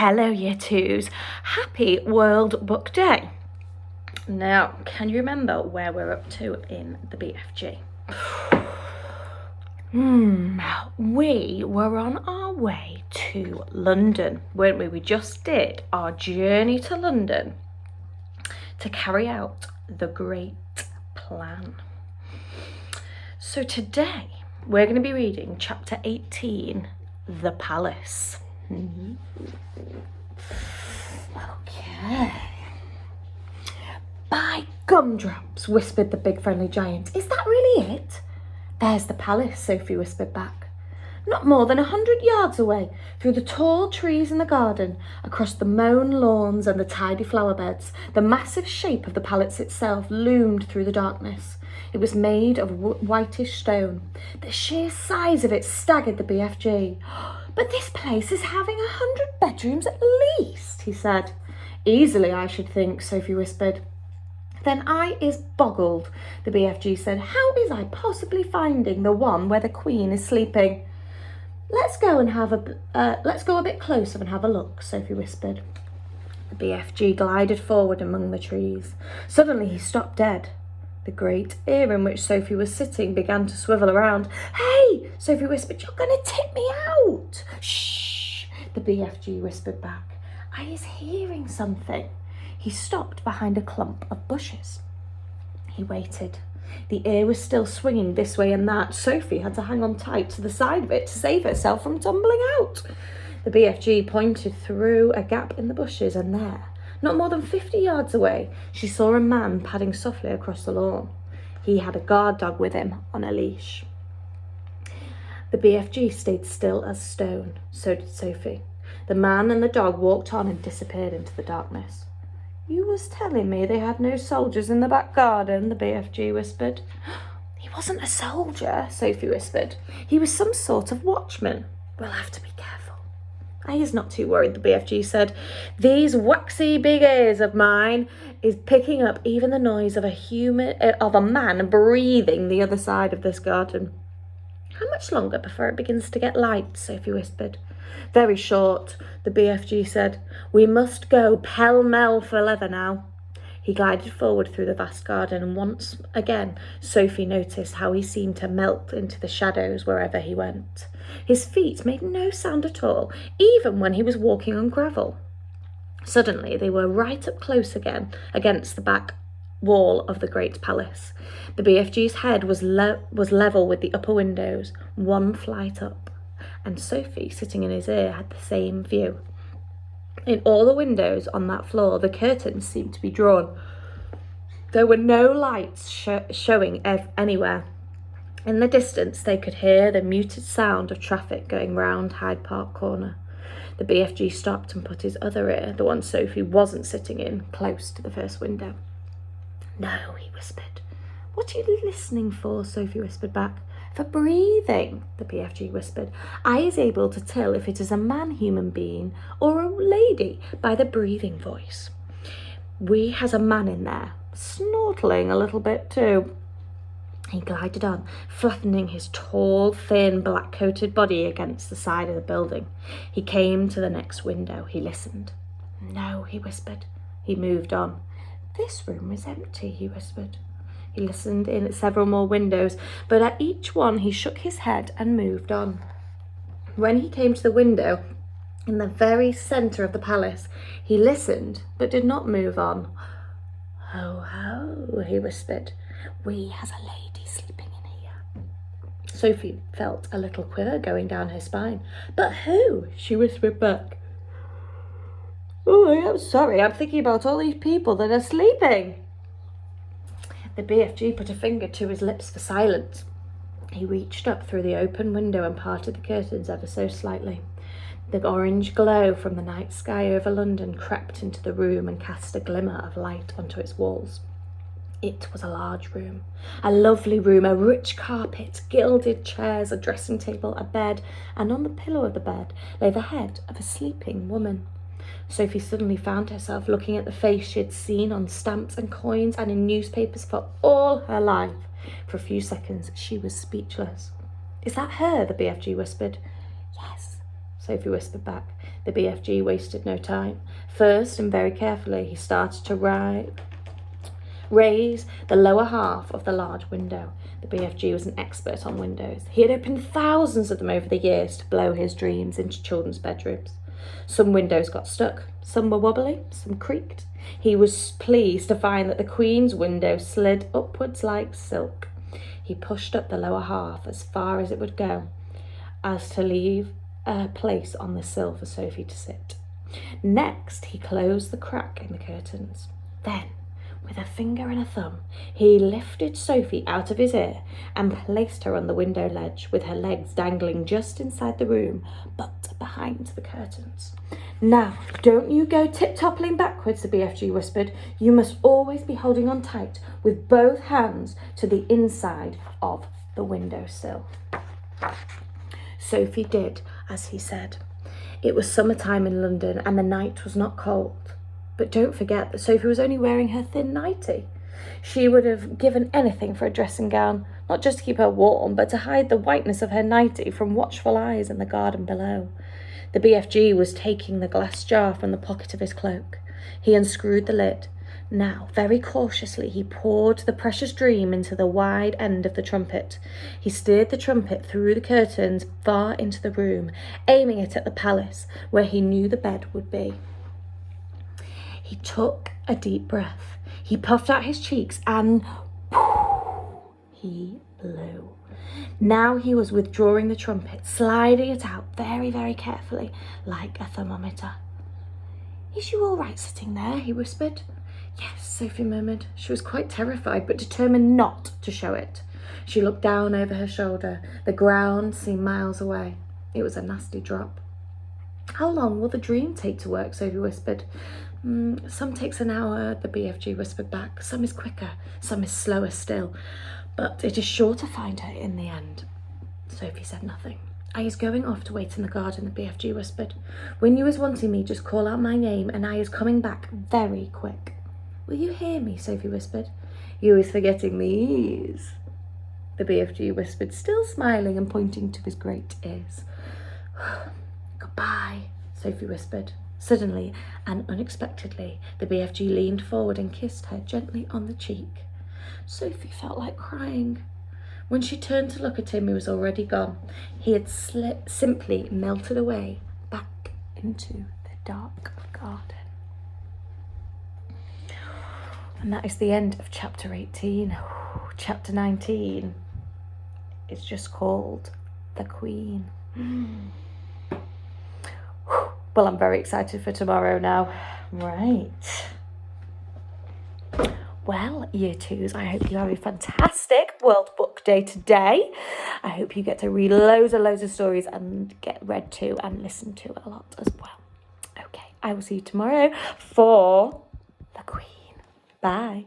Hello Year 2s, happy World Book Day. Now, can you remember where we're up to in the BFG? We were on our way to London, weren't we? We just did our journey to London to carry out the Great Plan. So today we're going to be reading chapter 18, The Palace. Okay. By gumdrops, whispered the big friendly giant. Is that really it? There's the palace, Sophie whispered back. Not more than 100 yards away, through the tall trees in the garden, across the mown lawns and the tidy flower beds, the massive shape of the palace itself loomed through the darkness. It was made of whitish stone. The sheer size of it staggered the BFG. But this place is having 100 bedrooms at least, he said. Easily, I should think, Sophie whispered. Then I is boggled, the BFG said. How is I possibly finding the one where the Queen is sleeping? Let's go a bit closer and have a look, Sophie whispered. The BFG glided forward among the trees. Suddenly he stopped dead. The great ear in which Sophie was sitting began to swivel around. Hey, Sophie whispered, you're going to tip me out. Shh, the BFG whispered back. I is hearing something. He stopped behind a clump of bushes. He waited. The ear was still swinging this way and that. Sophie had to hang on tight to the side of it to save herself from tumbling out. The BFG pointed through a gap in the bushes, and there, not more than 50 yards away, she saw a man padding softly across the lawn. He had a guard dog with him on a leash. The BFG stayed still as stone. So did Sophie. The man and the dog walked on and disappeared into the darkness. You was telling me they had no soldiers in the back garden, the BFG whispered. He wasn't a soldier, Sophie whispered. He was some sort of watchman. We'll have to be careful. I is not too worried, the BFG said. These waxy big ears of mine is picking up even the noise of a man breathing the other side of this garden. How much longer before it begins to get light? Sophie whispered. Very short, the BFG said. We must go pell-mell for leather now. He glided forward through the vast garden, and once again Sophie noticed how he seemed to melt into the shadows wherever he went. His feet made no sound at all, even when he was walking on gravel. Suddenly they were right up close again against the back wall of the great palace. The BFG's head was level with the upper windows, one flight up, and Sophie, sitting in his ear, had the same view. In all the windows on that floor, the curtains seemed to be drawn. There were no lights showing anywhere. In the distance, they could hear the muted sound of traffic going round Hyde Park Corner. The BFG stopped and put his other ear, the one Sophie wasn't sitting in, close to the first window. No, he whispered. What are you listening for? Sophie whispered back. For breathing, the BFG whispered. I is able to tell if it is a man-human being or a lady by the breathing voice. We has a man in there, snortling a little bit too. He glided on, flattening his tall, thin, black-coated body against the side of the building. He came to the next window. He listened. No, he whispered. He moved on. This room is empty, he whispered. He listened in at several more windows, but at each one he shook his head and moved on. When he came to the window in the very centre of the palace, he listened but did not move on. Ho, ho, he whispered. We has a lady sleeping in here. Sophie felt a little quiver going down her spine. But who? She whispered back. Oh, I am sorry. I'm thinking about all these people that are sleeping. The BFG put a finger to his lips for silence. He reached up through the open window and parted the curtains ever so slightly. The orange glow from the night sky over London crept into the room and cast a glimmer of light onto its walls. It was a large room, a lovely room, a rich carpet, gilded chairs, a dressing table, a bed, and on the pillow of the bed lay the head of a sleeping woman. Sophie suddenly found herself looking at the face she had seen on stamps and coins and in newspapers for all her life. For a few seconds, she was speechless. Is that her? The BFG whispered. Yes, Sophie whispered back. The BFG wasted no time. First, and very carefully, he started to raise the lower half of the large window. The BFG was an expert on windows. He had opened thousands of them over the years to blow his dreams into children's bedrooms. Some windows got stuck, some were wobbly, some creaked. He was pleased to find that the Queen's window slid upwards like silk. He pushed up the lower half as far as it would go, as to leave a place on the sill for Sophie to sit. Next, he closed the crack in the curtains. Then, with a finger and a thumb, he lifted Sophie out of his ear and placed her on the window ledge with her legs dangling just inside the room, but behind the curtains. Now, don't you go tip-toppling backwards, the BFG whispered. You must always be holding on tight with both hands to the inside of the windowsill. Sophie did as he said. It was summertime in London and the night was not cold. But don't forget that Sophie was only wearing her thin nightie. She would have given anything for a dressing gown, not just to keep her warm, but to hide the whiteness of her nightie from watchful eyes in the garden below. The BFG was taking the glass jar from the pocket of his cloak. He unscrewed the lid. Now, very cautiously, he poured the precious dream into the wide end of the trumpet. He steered the trumpet through the curtains far into the room, aiming it at the palace, where he knew the bed would be. He took a deep breath. He puffed out his cheeks and he blew. Now he was withdrawing the trumpet, sliding it out very, very carefully, like a thermometer. Is you all right sitting there? He whispered. Yes, Sophie murmured. She was quite terrified, but determined not to show it. She looked down over her shoulder. The ground seemed miles away. It was a nasty drop. How long will the dream take to work? Sophie whispered. Some takes an hour, the BFG whispered back. Some is quicker, some is slower still. But it is sure to find her in the end. Sophie said nothing. I is going off to wait in the garden, the BFG whispered. When you is wanting me, just call out my name and I is coming back very quick. Will you hear me? Sophie whispered. You is forgetting these, the BFG whispered, still smiling and pointing to his great ears. Goodbye, Sophie whispered. Suddenly and unexpectedly, the BFG leaned forward and kissed her gently on the cheek. Sophie felt like crying. When she turned to look at him, he was already gone. He had simply melted away back into the dark garden. And that is the end of chapter 18. Chapter 19 is just called The Queen. Well, I'm very excited for tomorrow now. Right. Well, Year 2s, I hope you have a fantastic World Book Day today. I hope you get to read loads and loads of stories and get read to and listen to a lot as well. Okay, I will see you tomorrow for The Queen. Bye.